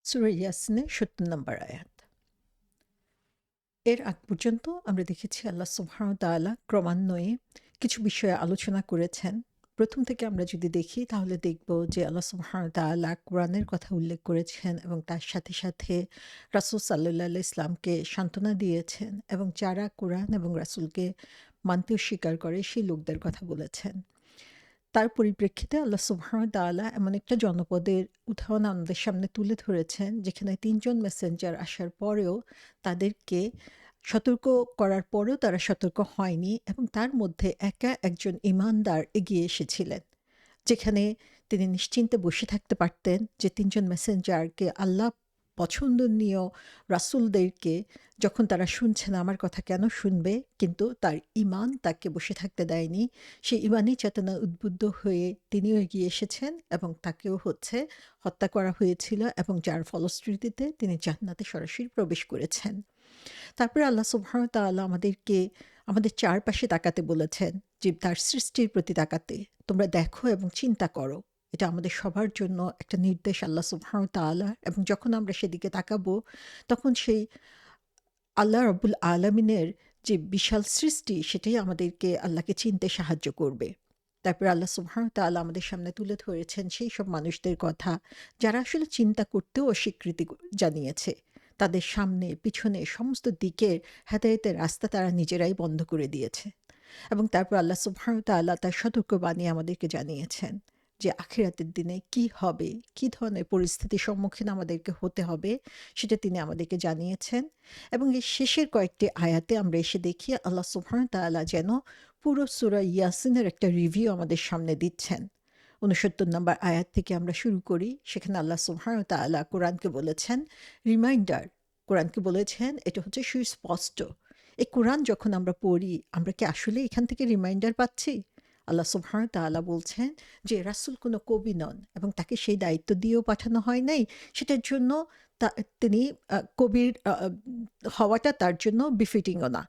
সূরা ইয়াসিনের ৭০ নম্বর আয়াত। এর আগ পর্যন্ত আমরা দেখেছি আল্লাহ সুবহানাহু ওয়া তাআলা ক্রমান্বয়ে কিছু বিষয়ে আলোচনা করেছেন। ১ম থেকে আমরা যদি দেখি তাহলে দেখব যে আল্লাহ সুবহানাহু ওয়া তাআলা কোরআনের কথা উল্লেখ করেছেন এবং তার সাথে, সাথে রাসূল সাল্লাল্লাহু আলাইহি ইসলামকে সান্ত্বনা দিয়েছেন এবং যারা কোরআন এবং রাসূলকে মানতে অস্বীকার করে সেই লোকদের কথা বলেছেন। তার পরিপ্রেক্ষিতে আল্লাহ সুবহানাহু ওয়া তাআলা এমন একটা জনপদের উদাহরণ আমাদের সামনে তুলে ধরেছেন, যেখানে ৩ জন মেসেঞ্জার আসার পরেও তাদেরকে সতর্ক করার পরেও তারা সতর্ক হয়নি এবং তার মধ্যে একা একজন ঈমানদার এগিয়ে এসেছিলেন। যেখানে তিনি নিশ্চিন্তে বসে থাকতে পারতেন যে ৩ জন মেসেঞ্জারকে আল্লাহ পছন্দনীয় রাসূলদেরকে যখন তারা শুনছে না, আমার কথা কেন শুনবে? কিন্তু তার ঈমান তাকে বসে থাকতে দেয়নি। সেই ঈমানি চেতনা উদ্বুদ্ধ হয়ে তিনিও এগিয়ে এসেছেন এবং তাকেও হত্যা করা হয়েছিল এবং যার ফলশ্রুতিতে তিনি জান্নাতে সরাসরি প্রবেশ করেছেন। তারপরে আল্লাহ সুবহানাহু ওয়া তাআলা আমাদেরকে আমাদের চারপাশে তাকাতে বলেছেন, যে তার সৃষ্টির প্রতি তাকাতে। তোমরা দেখো এবং চিন্তা করো। এটা আমাদের সবার জন্য একটা নির্দেশ আল্লাহ সুবহানাহু ওয়া তাআলার, এবং যখন আমরা সেদিকে তাকাবো তখন সেই আল্লাহ রাব্বুল আলামিনের যে বিশাল সৃষ্টি সেটাই আমাদেরকে আল্লাহকে চিনতে সাহায্য করবে। তারপরে আল্লাহ সুবহানাহু ওয়া তাআলা আমাদের সামনে তুলে ধরেছেন সেই সব মানুষদের কথা যারা আসলে চিন্তা করতেও অস্বীকৃতি জানিয়েছে। তাদের সামনে পিছনে সমস্ত দিকের হেদায়েতের রাস্তা তারা নিজেরাই বন্ধ করে দিয়েছে। এবং তারপর আল্লাহ সুবহানাহু ওয়া তাআলা তার সতর্কবাণী আমাদেরকে জানিয়েছেন যে আখিরাতের দিনে কি হবে, কি ধরনের পরিস্থিতির সম্মুখীন আমাদেরকে হতে হবে সেটা তিনি আমাদেরকে জানিয়েছেন। এবং এই শেষের কয়েকটি আয়াতে আমরা এসে দেখি আল্লাহ সুবহানাহু ওয়া তাআলা যেন পুরো সূরা ইয়াসিনের একটা রিভিউ আমাদের সামনে দিচ্ছেন। ৬৯ নম্বর আয়াত থেকে আমরা শুরু করি। সেখানে আল্লাহ সুবহানাহু ওয়া তাআলা কোরআনকে বলেছেন রিমাইন্ডার। কোরআনকে বলেছেন এটা হচ্ছে সুস্পষ্ট। এই কোরআন যখন আমরা পড়ি, আমরা কি আসলে এখান থেকে রিমাইন্ডার পাচ্ছি? আল্লাহ সুবহানাহু ওয়া তাআলা বলছেন যে রাসূল কোনো কবি নন এবং তাকে সেই দায়িত্ব দিয়েও পাঠানো হয় নাই। সেটার জন্য তা তিনি কবির হওয়াটা তার জন্য বিফিটিং ও না।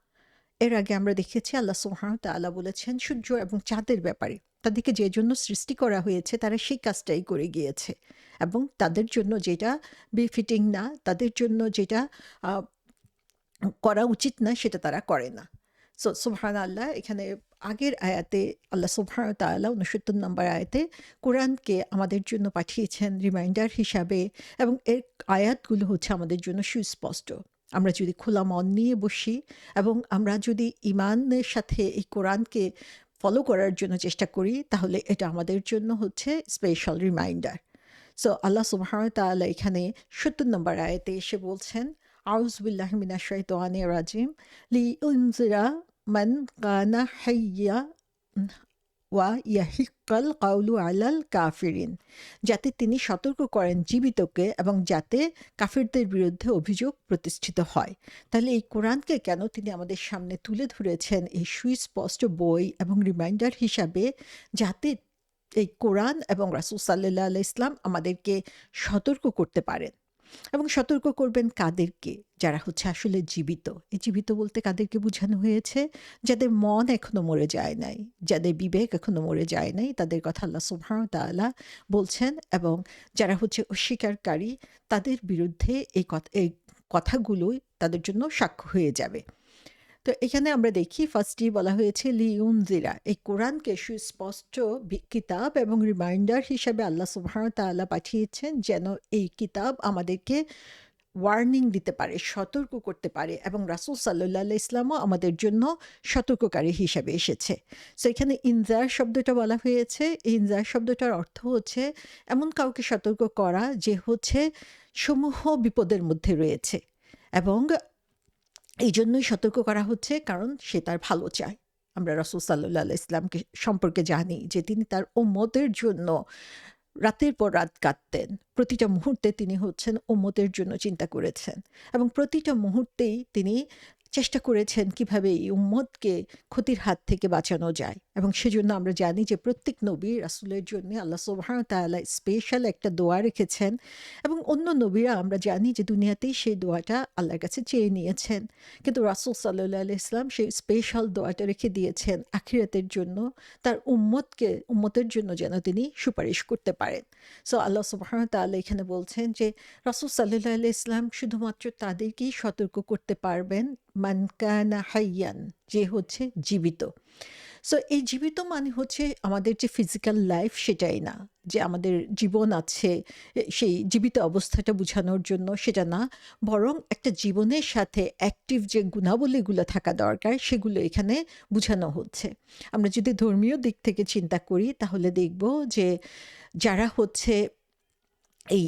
এর আগে আমরা দেখেছি আল্লাহ সুবহানাহু ওয়া তাআলা বলেছেন সূর্য এবং চাঁদের ব্যাপারে, তাদেরকে যে জন্য সৃষ্টি করা হয়েছে তারা সেই কাজটাই করে গিয়েছে এবং তাদের জন্য যেটা বিফিটিং না, তাদের জন্য যেটা আ করা উচিত না সেটা তারা করে না। সুবহানাল্লাহ, এখানে আগের আয়াতে আল্লাহ সুবহানাহু ওয়া তাআলা ৬৯ নম্বর আয়াতে কোরআনকে আমাদের জন্য পাঠিয়েছেন রিমাইন্ডার হিসাবে, এবং এর আয়াতগুলো হচ্ছে আমাদের জন্য সুস্পষ্ট। আমরা যদি খোলা মন নিয়ে বসি এবং আমরা যদি ঈমানের সাথে এই কোরআনকে ফলো করার জন্য চেষ্টা করি, তাহলে এটা আমাদের জন্য হচ্ছে স্পেশাল রিমাইন্ডার। আল্লাহ সুবহানাহু ওয়া তাআলা এখানে ৭০ নম্বর আয়াতে এসে বলছেন, আউযু বিল্লাহি মিনাশ শাইতানির রাজিম লিইউনজিরা মান কানা হাইয়্যা ওয়া ইয়াহিক্কাল কাউলু আলাল কাফিরিন। যাতে তিনি সতর্ক করেন জীবিতকে এবং যাতে কাফিরদের বিরুদ্ধে অভিযোগ প্রতিষ্ঠিত হয়। তাহলে এই কোরআনকে কেন তিনি আমাদের সামনে তুলে ধরেছেন এই সুস্পষ্ট বই এবং রিমাইন্ডার হিসাবে, যাতে এই কোরআন এবং রাসূল সাল্লাল্লাহু আলাইহি ইসলাম আমাদেরকে সতর্ক করতে পারেন। এবং সতর্ক করবেন কাদেরকে? যারা হচ্ছে আসলে জীবিত। এই জীবিত বলতে কাদেরকে বুঝানো হয়েছে? যাদের মন এখনো মরে যায় নাই, যাদের বিবেক এখনো মরে যায় নাই, তাদের কথা আল্লাহ সুবহানাহু ওয়া তাআলা বলছেন। এবং যারা হচ্ছে অস্বীকারী, তাদের বিরুদ্ধে এই কথাগুলোই তাদের জন্য সাক্ষ্য হয়ে যাবে। তো এখানে আমরা দেখি ফার্স্টেই বলা হয়েছে লিইউনজিরা, এই কোরআনকে সুস্পষ্ট কিতাব এবং রিমাইন্ডার হিসাবে আল্লাহ সুবহানাহু ওয়া তাআলা পাঠিয়েছেন, যেন এই কিতাব আমাদেরকে ওয়ার্নিং দিতে পারে, সতর্ক করতে পারে, এবং রাসূল সাল্লাল্লাহু আলাইহি ইসলামও আমাদের জন্য সতর্ককারী হিসাবে এসেছে। এখানে ইনজার শব্দটা বলা হয়েছে। এই ইনজার শব্দটার অর্থ হচ্ছে এমন কাউকে সতর্ক করা যে হচ্ছে সমূহ বিপদের মধ্যে রয়েছে, এবং এইজন্যই সতর্ক করা হচ্ছে কারণ সে তার ভালো চায়। আমরা রাসূল সাল্লাল্লাহু আলাইহি ইসলামকে সম্পর্কে জানি যে তিনি তার উম্মতের জন্য রাতের পর রাত কাঁদতেন। প্রতিটা মুহূর্তে তিনি হচ্ছেন উম্মতের জন্য চিন্তা করেছেন এবং প্রতিটা মুহূর্তেই তিনি চেষ্টা করেছেন কিভাবে এই উম্মতকে ক্ষতির হাত থেকে বাঁচানো যায়, এবং সেজন্য আমরা জানি যে প্রত্যেক নবী রাসূলের জন্য আল্লাহ সুবহানাহু ওয়া তাআলা স্পেশাল একটা দোয়া রেখেছেন, এবং অন্য নবীরা আমরা জানি যে দুনিয়াতেই সেই দোয়াটা আল্লাহর কাছে চেয়ে নিয়েছেন, কিন্তু রাসূল সাল্লাল্লাহু আলাইহি ওয়াসাল্লাম সেই স্পেশাল দোয়াটা রেখে দিয়েছেন আখিরাতের জন্য, তার উম্মতের জন্য যেন তিনি সুপারিশ করতে পারেন। সো আল্লাহ সুবহানাহু ওয়া তাআলা এখানে বলছেন যে রাসূল সাল্লাল্লাহু আলাইহি ওয়াসাল্লাম শুধুমাত্র তাদেরকেই সতর্ক করতে পারবেন, মান কানা হাইয়ান, যে হচ্ছে জীবিত। সো এই জীবিত মানে হচ্ছে আমাদের যে ফিজিক্যাল লাইফ সেটাই না, যে আমাদের জীবন আছে সেই জীবিত অবস্থাটা বোঝানোর জন্য সেটা না, বরং একটা জীবনের সাথে অ্যাক্টিভ যে গুণাবলীগুলো থাকা দরকার সেগুলো এখানে বোঝানো হচ্ছে। আমরা যদি ধর্মীয় দিক থেকে চিন্তা করি তাহলে দেখব যে যারা হচ্ছে এই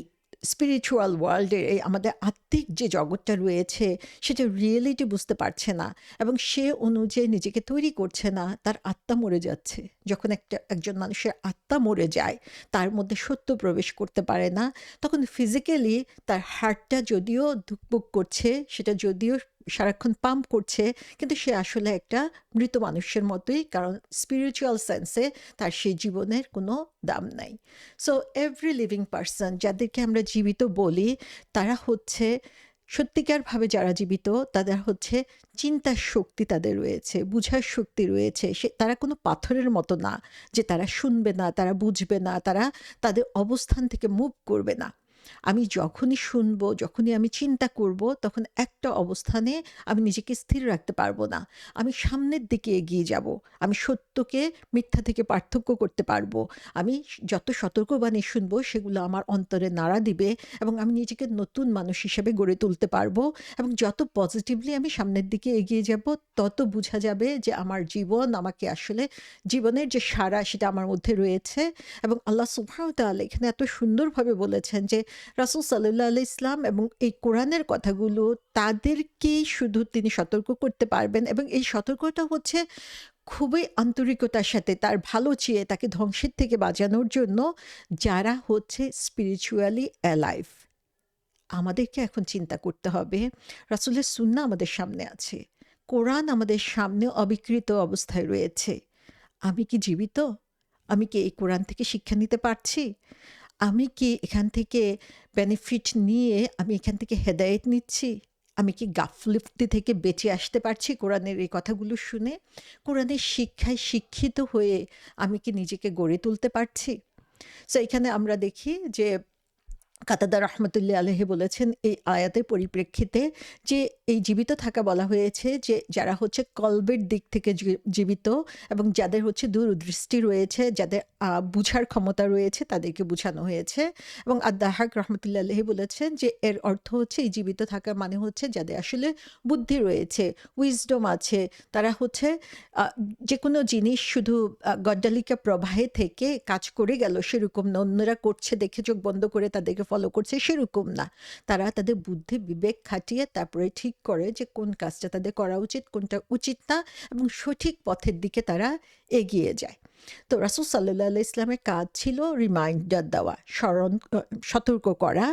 স্পিরিচুয়াল ওয়ার্ল্ডের এই আমাদের আত্মিক যে জগৎটা রয়েছে সেটা রিয়েলিটি বুঝতে পারছে না, এবং সে অনুযায়ী নিজেকে তৈরি করছে না, তার আত্মা মরে যাচ্ছে। যখন একজন মানুষের আত্মা মরে যায়, তার মধ্যে সত্য প্রবেশ করতে পারে না, তখন ফিজিক্যালি তার হার্টটা যদিও ধুকপুক করছে, সেটা যদিও সারাক্ষণ পাম্প করছে, কিন্তু সে আসলে একটা মৃত মানুষের মতোই, কারণ স্পিরিচুয়াল সেন্সে তার সেই জীবনের কোনো দাম নাই। সো এভরি লিভিং পার্সন যাদেরকে আমরা জীবিত বলি, তারা হচ্ছে সত্যিকারভাবে যারা জীবিত, তাদের হচ্ছে চিন্তার শক্তি তাদের রয়েছে, বুঝার শক্তি রয়েছে, তারা কোনো পাথরের মতো না যে তারা শুনবে না, তারা বুঝবে না, তারা তাদের অবস্থান থেকে মুভ করবে না। আমি যখনই শুনবো, যখনই আমি চিন্তা করব, তখন একটা অবস্থানে আমি নিজেকে স্থির রাখতে পারবো না, আমি সামনের দিকে এগিয়ে যাব, আমি সত্যকে মিথ্যা থেকে পার্থক্য করতে পারবো, আমি যত সতর্কবাণী শুনবো সেগুলো আমার অন্তরে নাড়া দিবে, এবং আমি নিজেকে নতুন মানুষ হিসেবে গড়ে তুলতে পারবো, এবং যত পজিটিভলি আমি সামনের দিকে এগিয়ে যাব, তত বোঝা যাবে যে আমার জীবন আমাকে আসলে জীবনের যে সারা সেটা আমার মধ্যে রয়েছে। এবং আল্লাহ সুবহানাহু ওয়া তাআলা এখানে এত সুন্দরভাবে বলেছেন যে রাসূল সাল্লাল্লাহু আলাইহি ইসলাম এবং এই কোরআনের কথাগুলো তাদেরকেই শুধু তিনি সতর্ক করতে পারবেন, এবং এই সতর্কতা হচ্ছে খুবই আন্তরিকতার সাথে তার ভালো চেয়ে তাকে ধ্বংসের থেকে বাঁচানোর জন্য, যারা হচ্ছে স্পিরিচুয়ালি অ্যালাইভ। আমাদেরকে এখন চিন্তা করতে হবে, রাসূলের সুন্নাহ আমাদের সামনে আছে, কোরআন আমাদের সামনে অবিকৃত অবস্থায় রয়েছে। আমি কি জীবিত? আমি কি এই কোরআন থেকে শিক্ষা নিতে পারছি? আমি কি এখান থেকে বেনিফিট নিয়ে আমি এখান থেকে হেদায়েত নিচ্ছি? আমি কি গাফলতি থেকে বেঁচে আসতে পারছি কোরআনের এই কথাগুলো শুনে? কোরআনের শিক্ষায় শিক্ষিত হয়ে আমি কি নিজেকে গড়ে তুলতে পারছি? সো এখানে আমরা দেখি যে কাতাদা রহমতুল্লাহ আলাইহি বলেছেন এই আয়াতের পরিপ্রেক্ষিতে যে এই জীবিত থাকা বলা হয়েছে যে যারা হচ্ছে কলবের দিক থেকে জীবিত, এবং যাদের হচ্ছে দূরদৃষ্টি রয়েছে, যাদের বুঝার ক্ষমতা রয়েছে, তাদেরকে বুঝানো হয়েছে। এবং আদ-দাহাক রহমতুল্লাহ আলাইহি বলেছেন যে এর অর্থ হচ্ছে এই জীবিত থাকা মানে হচ্ছে যাদের আসলে বুদ্ধি রয়েছে, উইজডম আছে, তারা হচ্ছে যে কোনো জিনিস শুধু গড্ডালিকা প্রবাহে থেকে কাজ করে গেল সেরকম না, অন্যরা করছে দেখে চোখ বন্ধ করে তাদেরকে ফলো করছে সেরকম না, তারা তাদের বুদ্ধি বিবেক খাটিয়ে তারপরে ঠিক করে যে কোন কাজটা তাদের করা উচিত, কোনটা উচিত না, এবং সঠিক পথের দিকে তারা এগিয়ে যায়। তো রাসূল সাল্লাল্লাহু আলাইহি ইসলামের কাজ ছিল রিমাইন্ডার দেওয়া, সতর্ক করা,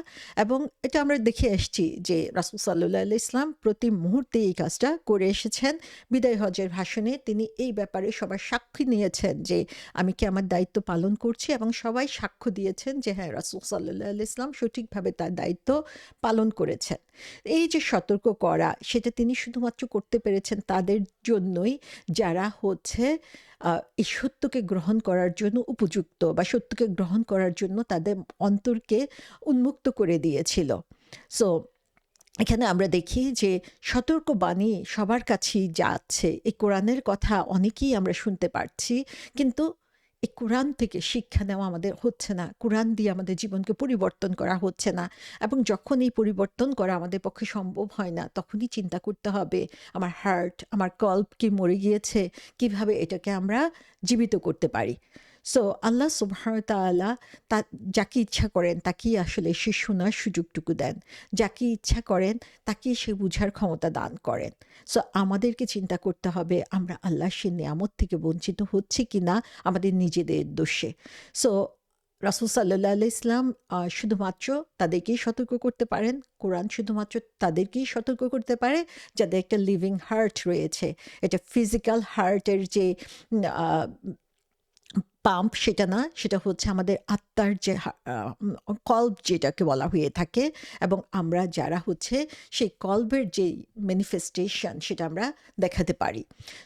এবং এটা আমরা দেখে এসেছি যে রাসূল সাল্লাল্লাহু আলাইহি ইসলাম প্রতি মুহূর্তে এই কাজটা করে এসেছেন। বিদায় হজের ভাষণে তিনি এই ব্যাপারে সবার সাক্ষী নিয়েছেন যে আমি কি আমার দায়িত্ব পালন করছি, এবং সবাই সাক্ষ্য দিয়েছেন যে হ্যাঁ, রাসূল সাল্লাল্লাহু আলাইহি ইসলাম সঠিকভাবে তার দায়িত্ব পালন করেছেন। এই যে সতর্ক করা, সেটা তিনি শুধুমাত্র করতে পেরেছেন তাদের জন্যই যারা হচ্ছে এই সত্যকে গ্রহণ করার জন্য উপযুক্ত, বা সত্যকে গ্রহণ করার জন্য তাদের অন্তরকে উন্মুক্ত করে দিয়েছিল। সো এখানে আমরা দেখি যে সতর্কবাণী সবার কাছেই যাচ্ছে। এই কোরআনের কথা অনেকেই আমরা শুনতে পারছি, কিন্তু এই কোরআন থেকে শিক্ষা নেওয়া আমাদের হচ্ছে না, কোরআন দিয়ে আমাদের জীবনকে পরিবর্তন করা হচ্ছে না, এবং যখন এই পরিবর্তন করা আমাদের পক্ষে সম্ভব হয় না, তখনই চিন্তা করতে হবে আমার হার্ট, আমার কল্ব কি মরে গিয়েছে, কিভাবে এটাকে আমরা জীবিত করতে পারি। সো আল্লাহ সুবহানাহু ওয়া তাআলা যাকে ইচ্ছা করেন তাকেই আসলে সে শোনার সুযোগটুকু দেন, যাকে ইচ্ছা করেন তাকেই সে বুঝার ক্ষমতা দান করেন। সো আমাদেরকে চিন্তা করতে হবে আমরা আল্লাহর সেই নেয়ামত থেকে বঞ্চিত হচ্ছি কিনা আমাদের নিজেদের দোষে। সো রাসূল সাল্লাল্লাহু আলাইহি ইসলাম শুধুমাত্র তাদেরকেই সতর্ক করতে পারেন। কোরআন শুধুমাত্র তাদেরকেই সতর্ক করতে পারে যাদের একটা লিভিং হার্ট রয়েছে। এটা ফিজিক্যাল হার্টের যে আ পাম্প সেটা না, সেটা হচ্ছে আমাদের আত্মার যে কল্ব যেটাকে বলা হয়ে থাকে, এবং আমরা যারা হচ্ছে সেই কল্বের যে ম্যানিফেস্টেশন সেটা আমরা দেখাতে পারি।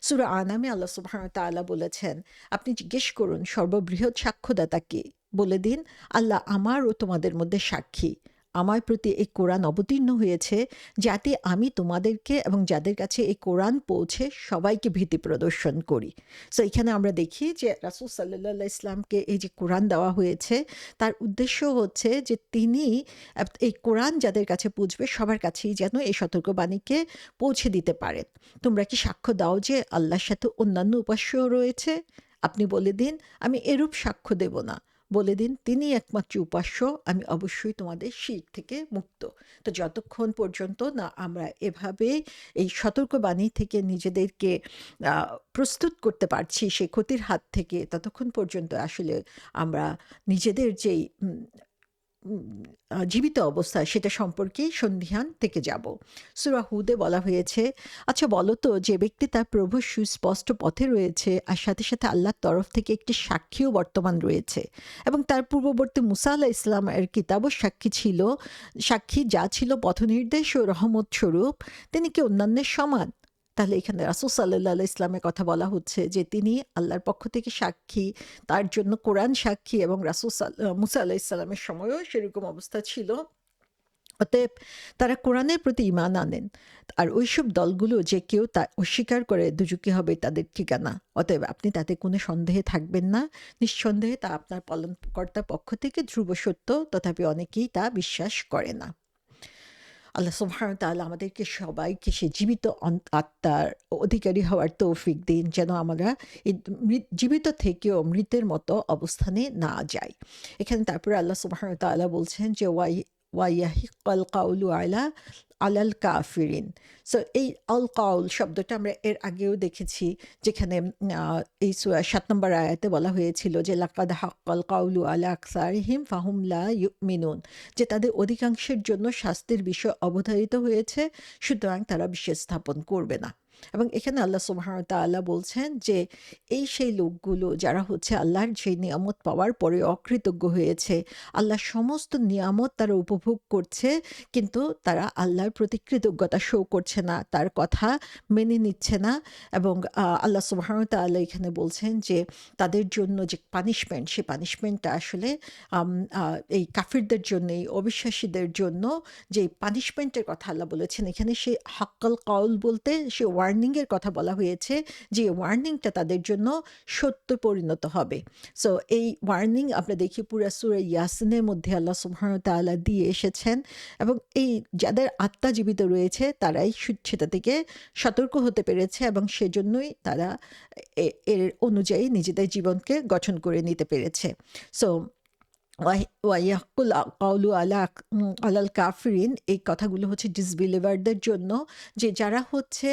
সূরা আনামে আল্লাহ সুবহানাহু ওয়া তাআলা বলেছেন, আপনি জিজ্ঞেস করুন সর্ববৃহৎ সাক্ষ্যদাতা কে? বলে দিন, আল্লাহ আমার ও তোমাদের মধ্যে সাক্ষী। আমার প্রতি এই কোরআন অবতীর্ণ হয়েছে যাতে আমি তোমাদেরকে এবং যাদের কাছে এই কোরআন পৌঁছে সবাইকে ভীতি প্রদর্শন করি। সো এখানে আমরা দেখি যে রাসূল সাল্লাল্লাহু আলাইহি ইসলামকে এই যে কোরআন দেওয়া হয়েছে, তার উদ্দেশ্য হচ্ছে যে তিনি এই কোরআন যাদের কাছে পৌঁছবে সবার কাছেই যেন এই সতর্কবাণীকে পৌঁছে দিতে পারেন। তোমরা কি সাক্ষ্য দাও যে আল্লাহর সাথে অন্যান্য উপাস্যও রয়েছে? আপনি বলে দিন, আমি এরূপ সাক্ষ্য দেব না। বলে দিন, তিনি একমাত্র উপাস্য, আমি অবশ্যই তোমাদের শিরক থেকে মুক্ত। তো যতক্ষণ পর্যন্ত না আমরা এভাবে এই সতর্কবাণী থেকে নিজেদেরকে প্রস্তুত করতে পারছি সেই ক্ষতির হাত থেকে, ততক্ষণ পর্যন্ত আসলে আমরা নিজেদের যেই জীবিত অবস্থা সেটা সম্পর্কেই সন্দিহান থেকে যাব। সূরা হুদে বলা হয়েছে, আচ্ছা বলো তো, যে ব্যক্তি তার প্রভুর সুস্পষ্ট পথে রয়েছে আর সাথে সাথে আল্লাহর তরফ থেকে একটি সাক্ষীও বর্তমান রয়েছে, এবং তার পূর্ববর্তী মুসা আলাইহিস সালামের কিতাবও সাক্ষী যা ছিল পথনির্দেশ ও রহমত স্বরূপ, তিনি কি অন্যান্যের সমান? তাহলে এখানে রাসূল সাল্লাল্লাহু আলাইহি ইসলামের কথা বলা হচ্ছে যে তিনি আল্লাহর পক্ষ থেকে সাক্ষী, তার জন্য কোরআন সাক্ষী, এবং মুসা আলাইহিস সালামের সময়ও সেরকম অবস্থা ছিল। অতএব তারা কোরআনের প্রতি ঈমান আনেন। আর ওইসব দলগুলো যে কেউ তা অস্বীকার করে দুজকি হবে তাদের ঠিকানা। অতএব আপনি তাতে কোনো সন্দেহে থাকবেন না। নিঃসন্দেহে তা আপনার পালনকর্তার পক্ষ থেকে ধ্রুব সত্য, তথাপি অনেকেই তা বিশ্বাস করে না। আল্লাহ সুবহানাহু ওয়া তাআলা আমাদেরকে সবাইকে সে জীবিত আত্মার অধিকারী হওয়ার তৌফিক দিন, যেন আমরা এই জীবিত থেকেও মৃতের মতো অবস্থানে না যাই। এখানে তারপরে আল্লাহ সুবহানাহু ওয়া তাআলা বলছেন যে ওয়াইয়াহিক্কাল কাউলু আলাল কাফিরিন। সো এই আল কাউল শব্দটা আমরা এর আগেও দেখেছি, যেখানে এই সূরা ৭ নম্বর আয়াতে বলা হয়েছিল যে লাকাদ হাক্কাল কাউলু আলা আকসারিহিম ফাহুম লা ইউমিনুন, যে তাদের অধিকাংশের জন্য শাস্তির বিষয় অবধারিত হয়েছে, সুতরাং তারা বিশ্বাস স্থাপন করবে না। এবং এখানে আল্লাহ সুবহানাহু ওয়া তাআলা বলছেন যে এই সেই লোকগুলো যারা হচ্ছে আল্লাহর সেই নিয়ামত পাওয়ার পরে অকৃতজ্ঞ হয়েছে। আল্লাহর সমস্ত নিয়ামত তারা উপভোগ করছে, কিন্তু তারা আল্লাহর প্রতি কৃতজ্ঞতা শো করছে না, তার কথা মেনে নিচ্ছে না। এবং আল্লাহ সুবহানাহু ওয়া তাআলা এখানে বলছেন যে তাদের জন্য যে পানিশমেন্ট, সেই পানিশমেন্টটা আসলে এই কাফিরদের জন্য, এই অবিশ্বাসীদের জন্য যে পানিশমেন্টের কথা আল্লাহ বলেছেন, এখানে সেই হাক্কাল কাউল বলতে সে ওয়ার্নিংয়ের কথা বলা হয়েছে, যে ওয়ার্নিংটা তাদের জন্য সত্য পরিণত হবে। সো এই ওয়ার্নিং আমরা দেখি পুরা সূরা ইয়াসিনের মধ্যে আল্লাহ সুবহানাহু ওয়া তাআলা দিয়ে এসেছেন, এবং এই যাদের আত্মা জীবিত রয়েছে তারাই সেটা থেকে সতর্ক হতে পেরেছে, এবং সেজন্যই তারা এর অনুযায়ী নিজেদের জীবনকে গঠন করে নিতে পেরেছে। সো ওয়াইয়াকুল কাউলু আলাল কাফিরিন, এই কথাগুলো হচ্ছে ডিসবিলিভারদের জন্য, যে যারা হচ্ছে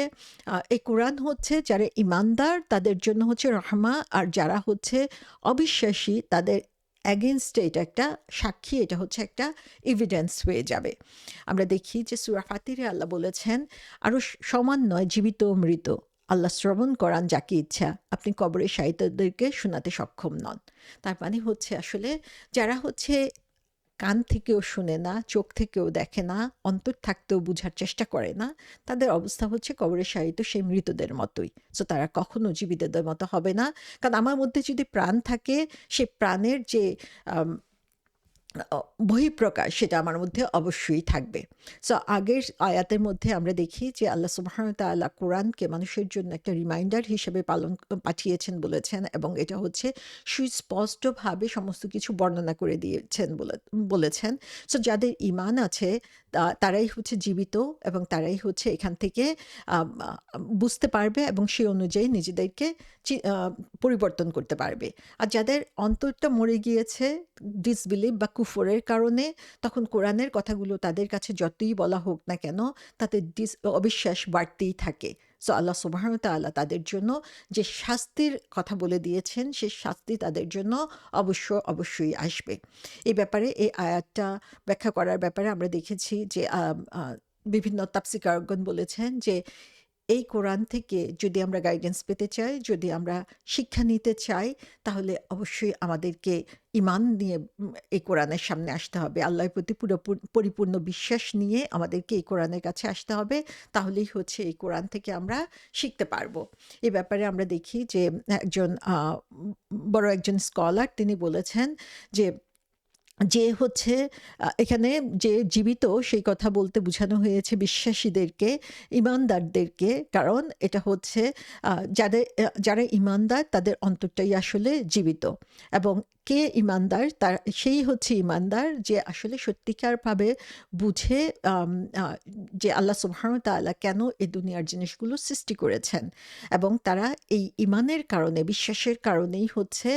এই কোরআন হচ্ছে যারা ইমানদার তাদের জন্য হচ্ছে রহমা, আর যারা হচ্ছে অবিশ্বাসী তাদের অ্যাগেনস্টে এটা একটা সাক্ষী, এটা হচ্ছে একটা এভিডেন্স হয়ে যাবে। আমরা দেখি যে সূরা ফাতিরে আল্লাহ বলেছেন, আরও সমান নয় জীবিত ও মৃত, আল্লাহ শ্রবণ করান যাকে ইচ্ছা, আপনি কবরের শায়িতদেরকে শোনাতে সক্ষম নন। তার মানে হচ্ছে আসলে যারা হচ্ছে কান থেকেও শুনে না, চোখ থেকেও দেখে না, অন্তর থাকতেও বুঝার চেষ্টা করে না, তাদের অবস্থা হচ্ছে কবরে শায়িত সেই মৃতদের মতোই। সো তারা কখনো জীবিতদের মতো হবে না। কারণ আমার মধ্যে যদি প্রাণ থাকে, সে প্রাণের যে বহিঃপ্রকাশ সেটা আমার মধ্যে অবশ্যই থাকবে। সো আগের আয়াতের মধ্যে আমরা দেখি যে আল্লাহ সুবহানাহু ওয়া তাআলা কোরআনকে মানুষের জন্য একটা রিমাইন্ডার হিসেবে পাঠিয়েছেন বলেছেন, এবং এটা হচ্ছে সুস্পষ্টভাবে সমস্ত কিছু বর্ণনা করে দিয়েছেন বলেছেন। সো যাদের ঈমান আছে তারাই হচ্ছে জীবিত, এবং তারাই হচ্ছে এখান থেকে বুঝতে পারবে এবং সেই অনুযায়ী নিজেদেরকে পরিবর্তন করতে পারবে। আর যাদের অন্তরটা মরে গিয়েছে ডিসবিলিভ বা কুফরের কারণে, তখন কোরআনের কথাগুলো তাদের কাছে যতই বলা হোক না কেন তাতে অবিশ্বাস বাড়তেই থাকে। সো আল্লাহ সুবহানাহু ওয়া তাআলা তাদের জন্য যে শাস্তির কথা বলে দিয়েছেন, সে শাস্তি তাদের জন্য অবশ্যই আসবে। এই ব্যাপারে এই আয়াতটা ব্যাখ্যা করার ব্যাপারে আমরা দেখেছি যে বিভিন্ন তাফসীরকারগণ বলেছেন যে এই কোরআন থেকে যদি আমরা গাইডেন্স পেতে চাই, যদি আমরা শিক্ষা নিতে চাই, তাহলে অবশ্যই আমাদেরকে ঈমান নিয়ে এই কোরআনের সামনে আসতে হবে। আল্লাহর প্রতি পরিপূর্ণ বিশ্বাস নিয়ে আমাদেরকে এই কোরআনের কাছে আসতে হবে। তাহলেই হচ্ছে এই কোরআন থেকে আমরা শিখতে পারবো। এ ব্যাপারে আমরা দেখি যে একজন বড় একজন স্কলার তিনি বলেছেন যে হচ্ছে এখানে যে জীবিত সেই কথা বলতে বোঝানো হয়েছে বিশ্বাসীদেরকে, ঈমানদারদেরকে। কারণ এটা হচ্ছে যারা ঈমানদার তাদের অন্তরটাই আসলে জীবিত। এবং কে ঈমানদার? সেই হচ্ছে ঈমানদার যে আসলে সত্যিকারভাবে বুঝে যে আল্লাহ সুবহানাহু ওয়া তাআলা কেন এই দুনিয়ার জিনিসগুলো সৃষ্টি করেছেন। এবং তারা এই ঈমানের কারণে, বিশ্বাসের কারণেই হচ্ছে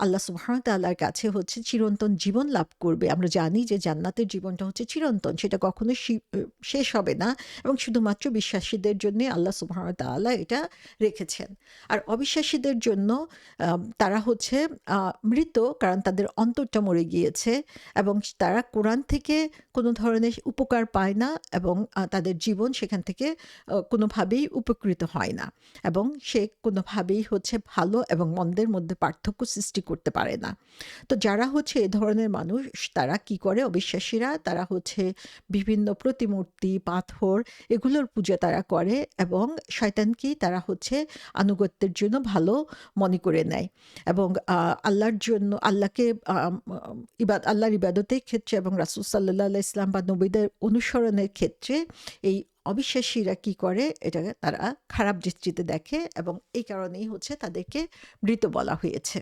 আল্লাহ সুবহানাহু ওয়া তাআলার কাছে হচ্ছে চিরন্তন জীবন লাভ করবে। আমরা জানি যে জান্নাতের জীবনটা হচ্ছে চিরন্তন, সেটা কখনো শেষ হবে না এবং শুধুমাত্র বিশ্বাসীদের জন্য আল্লাহ সুবহানাহু ওয়া তাআলা এটা রেখেছেন। আর অবিশ্বাসীদের জন্য তারা হচ্ছে মৃত, কারণ তাদের অন্তরটা মরে গিয়েছে এবং তারা কোরআন থেকে কোনো ধরনের উপকার পায় না এবং তাদের জীবন সেখান থেকে কোনোভাবেই উপকৃত হয় না এবং সে কোনোভাবেই হচ্ছে ভালো এবং মন্দের মধ্যে পার্থক্য সৃষ্টি করতে পারে না। তো যারা হচ্ছে এ ধরনের মানুষ, তারা কি করে? অবিশ্বাসীরা তারা হচ্ছে বিভিন্ন প্রতিমূর্তি, পাথর এগুলোর পূজা তারা করে এবং শয়তানকেই তারা হচ্ছে আনুগত্যের জন্য ভালো মনে করে নেয় এবং আল্লাহর জন্য আল্লাহকে আল্লাহর ইবাদতের ক্ষেত্রে এবং রাসূল সাল্লাল্লাহু আলাইহি ওয়াসাল্লাম বা নবীদের অনুসরণের ক্ষেত্রে এই অবিশ্বাসীরা কি করে? এটাকে তারা খারাপ দৃষ্টিতে দেখে এবং এই কারণেই হচ্ছে তাদেরকে মৃত বলা হয়েছে।